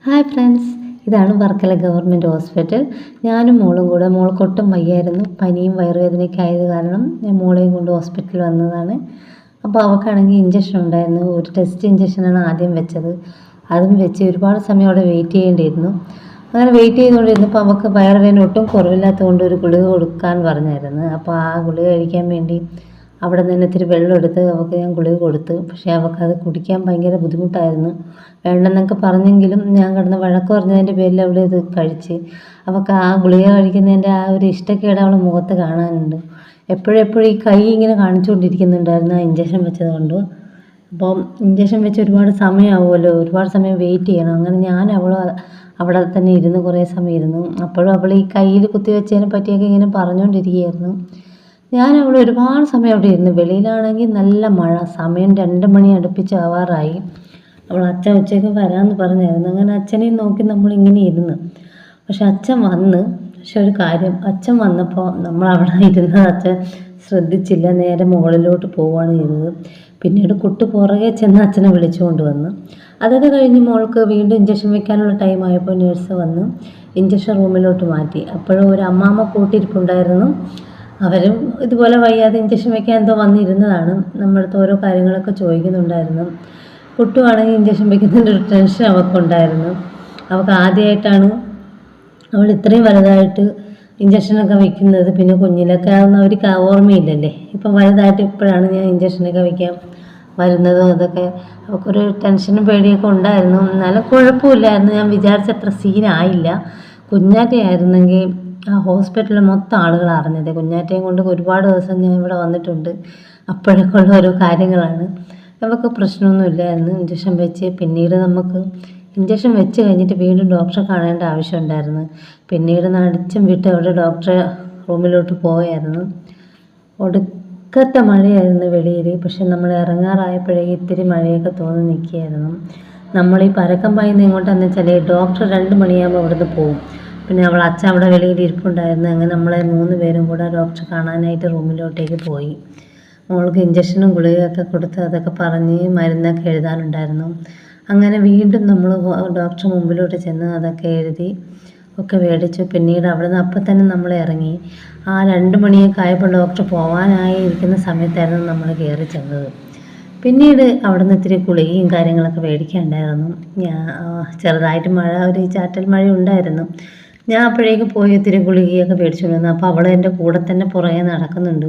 Hi friends, ഇതാണ് Varkala government hospital. ഞാനും മോളും കൂടെ, മോൾക്കൊട്ടും വയ്യായിരുന്നു, പനിയും വയറുവേദനയൊക്കെ ആയത് കാരണം ഞാൻ മോളെയും കൊണ്ട് ഹോസ്പിറ്റലിൽ വന്നതാണ്. അപ്പോൾ അവൾക്കാണെങ്കിൽ ഇഞ്ചക്ഷൻ ഉണ്ടായിരുന്നു. ഒരു ടെസ്റ്റ് ഇഞ്ചക്ഷനാണ് ആദ്യം വെച്ചത്. അതും വെച്ച് ഒരുപാട് സമയം അവിടെ വെയിറ്റ് ചെയ്യേണ്ടിയിരുന്നു. അങ്ങനെ വെയിറ്റ് ചെയ്തുകൊണ്ടിരുന്നപ്പോൾ അവൾക്ക് വയറുവേദന ഒട്ടും കുറവില്ലാത്തതുകൊണ്ട് ഒരു ഗുളിക കൊടുക്കാൻ പറഞ്ഞായിരുന്നു. അപ്പോൾ ആ ഗുളിക കഴിക്കാൻ വേണ്ടി അവിടെ നിന്ന് ഇത്തിരി വെള്ളം എടുത്ത് അവൾക്ക് ഞാൻ ഗുളിക കൊടുത്തു. പക്ഷേ അവൾക്കത് കുടിക്കാൻ ഭയങ്കര ബുദ്ധിമുട്ടായിരുന്നു. വേണ്ടെന്നൊക്കെ പറഞ്ഞെങ്കിലും ഞാൻ കിടന്ന് വഴക്ക് പറഞ്ഞതിൻ്റെ പേരിൽ അവൾ ഇത് കഴിച്ച്. അവൾക്ക് ആ ഗുളിക കഴിക്കുന്നതിൻ്റെ ആ ഒരു ഇഷ്ടക്കേട് അവളുടെ മുഖത്ത് കാണാനുണ്ട്. എപ്പോഴും ഈ കൈ ഇങ്ങനെ കാണിച്ചുകൊണ്ടിരിക്കുന്നുണ്ടായിരുന്നു ആ ഇഞ്ചക്ഷൻ വെച്ചത് കൊണ്ട്. അപ്പം ഇഞ്ചക്ഷൻ വെച്ച് ഒരുപാട് സമയമാവുമല്ലോ, ഒരുപാട് സമയം വെയിറ്റ് ചെയ്യണം. അങ്ങനെ ഞാൻ അവിടെ തന്നെ ഇരുന്ന് കുറേ സമയം ഇരുന്നു. അപ്പോഴും അവൾ ഈ കയ്യിൽ കുത്തിവെച്ചതിനെ പറ്റിയൊക്കെ ഇങ്ങനെ പറഞ്ഞുകൊണ്ടിരിക്കുകയായിരുന്നു. ഞാൻ അവിടെ ഒരുപാട് സമയം അവിടെ ഇരുന്നു. വെളിയിലാണെങ്കിൽ നല്ല മഴ, സമയം 2 മണി അടുപ്പിച്ചാവാറായി. അവൾ അച്ഛൻ ഉച്ചയ്ക്ക് വരാമെന്ന് പറഞ്ഞായിരുന്നു. അങ്ങനെ അച്ഛനെയും നോക്കി നമ്മളിങ്ങനെ ഇരുന്ന്. പക്ഷെ അച്ഛൻ വന്ന്. പക്ഷെ ഒരു കാര്യം, അച്ഛൻ വന്നപ്പോൾ നമ്മളവിടെ ഇരുന്നത് അച്ഛൻ ശ്രദ്ധിച്ചില്ല, നേരെ മുകളിലോട്ട് പോവുകയാണ് ചെയ്തത്. പിന്നീട് കുട്ടി പുറകെ ചെന്ന് അച്ഛനെ വിളിച്ചുകൊണ്ട് വന്ന്. അതൊക്കെ കഴിഞ്ഞ് മോൾക്ക് വീണ്ടും ഇഞ്ചക്ഷൻ വെക്കാനുള്ള ടൈം ആയപ്പോൾ നേഴ്സ് വന്ന് ഇഞ്ചക്ഷൻ റൂമിലോട്ട് മാറ്റി. അപ്പോഴും ഒരു അമ്മാമ്മ കൂട്ടിരിപ്പുണ്ടായിരുന്നു. അവരും ഇതുപോലെ വയ്യാതെ ഇഞ്ചക്ഷൻ വെക്കാൻ എന്തോ വന്നിരുന്നതാണ്. നമ്മുടെ അടുത്ത് ഓരോ കാര്യങ്ങളൊക്കെ ചോദിക്കുന്നുണ്ടായിരുന്നു. കുട്ടുവാണെങ്കിൽ ഇഞ്ചക്ഷൻ വെക്കുന്നതിൻ്റെ ഒരു ടെൻഷൻ അവൾക്കുണ്ടായിരുന്നു. അവൾക്ക് ആദ്യമായിട്ടാണ് അവൾ ഇത്രയും വലുതായിട്ട് ഇഞ്ചക്ഷനൊക്കെ വെക്കുന്നത്. പിന്നെ കുഞ്ഞിലൊക്കെ ആവുന്ന അവർക്ക് ഓർമ്മയില്ലല്ലേ. ഇപ്പം വലുതായിട്ട് ഇപ്പോഴാണ് ഞാൻ ഇഞ്ചക്ഷനൊക്കെ വെക്കാൻ വരുന്നതും അതൊക്കെ അവൾക്കൊരു ടെൻഷനും പേടിയൊക്കെ ഉണ്ടായിരുന്നു. എന്നാലും കുഴപ്പമില്ലായിരുന്നു. ഞാൻ വിചാരിച്ചത്ര സീനായില്ല. കുഞ്ഞാറ്റയായിരുന്നെങ്കിൽ ആ ഹോസ്പിറ്റലിൽ മൊത്തം ആളുകൾ അറിഞ്ഞത്. കുഞ്ഞാറ്റയും കൊണ്ട് ഒരുപാട് ദിവസം ഞാൻ ഇവിടെ വന്നിട്ടുണ്ട്. അപ്പോഴൊക്കെ ഉള്ള ഓരോ കാര്യങ്ങളാണ്. അവൾക്ക് പ്രശ്നമൊന്നുമില്ലായിരുന്നു. ഇഞ്ചക്ഷൻ വെച്ച് പിന്നീട് നമുക്ക് ഇഞ്ചക്ഷൻ വെച്ച് കഴിഞ്ഞിട്ട് വീണ്ടും ഡോക്ടറെ കാണേണ്ട ആവശ്യമുണ്ടായിരുന്നു. പിന്നീട് നടിച്ചും വിട്ട് അവിടെ ഡോക്ടറെ റൂമിലോട്ട് പോയായിരുന്നു. ഒടുക്കത്തെ മഴയായിരുന്നു വെളിയിൽ. പക്ഷെ നമ്മൾ ഇറങ്ങാറായപ്പോഴേക്കും ഇത്തിരി മഴയൊക്കെ തോന്നി നിൽക്കുകയായിരുന്നു. നമ്മൾ ഈ പരക്കം പായുന്ന എങ്ങോട്ടാന്ന് വെച്ചാൽ ഡോക്ടർ 2 മണിയാകുമ്പോൾ ഇവിടുന്ന് പോകും. പിന്നെ അവൾ അച്ഛൻ അവിടെ വെളിയിൽ ഇരിപ്പുണ്ടായിരുന്നു. അങ്ങനെ നമ്മളെ 3 പേരും കൂടെ ഡോക്ടറെ കാണാനായിട്ട് റൂമിലോട്ടേക്ക് പോയി. മോൾക്ക് ഇഞ്ചക്ഷനും ഗുളികയൊക്കെ കൊടുത്ത് അതൊക്കെ പറഞ്ഞ് മരുന്നൊക്കെ എഴുതാനുണ്ടായിരുന്നു. അങ്ങനെ വീണ്ടും നമ്മൾ ഡോക്ടറെ മുമ്പിലോട്ട് ചെന്ന് അതൊക്കെ എഴുതി ഒക്കെ മേടിച്ചു. പിന്നീട് അവിടെ നിന്ന് അപ്പം തന്നെ നമ്മൾ ഇറങ്ങി. ആ 2 മണിയൊക്കെ ആയപ്പോൾ ഡോക്ടർ പോകാനായി ഇരിക്കുന്ന സമയത്തായിരുന്നു നമ്മൾ കയറി ചെന്നത്. പിന്നീട് അവിടെ നിന്ന് ഇത്തിരി ഗുളികയും കാര്യങ്ങളൊക്കെ മേടിക്കാനുണ്ടായിരുന്നു. ചെറുതായിട്ട് മഴ, ഒരു ചാറ്റൽ മഴ ഉണ്ടായിരുന്നു. ഞാൻ അപ്പോഴേക്കും പോയി ഇത്തിരി ഗുളികയൊക്കെ മേടിച്ചുകൊണ്ട് വന്നു. അപ്പോൾ അവൾ എൻ്റെ കൂടെ തന്നെ പുറകെ നടക്കുന്നുണ്ട്.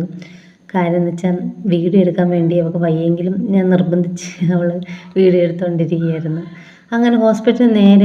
കാര്യം എന്ന് വെച്ചാൽ വീഡിയോ എടുക്കാൻ വേണ്ടി അവൾക്ക് വയ്യെങ്കിലും ഞാൻ നിർബന്ധിച്ച് അവൾ വീഡിയോ എടുത്തുകൊണ്ടിരിക്കുകയായിരുന്നു. അങ്ങനെ ഹോസ്പിറ്റലിൽ നേരെ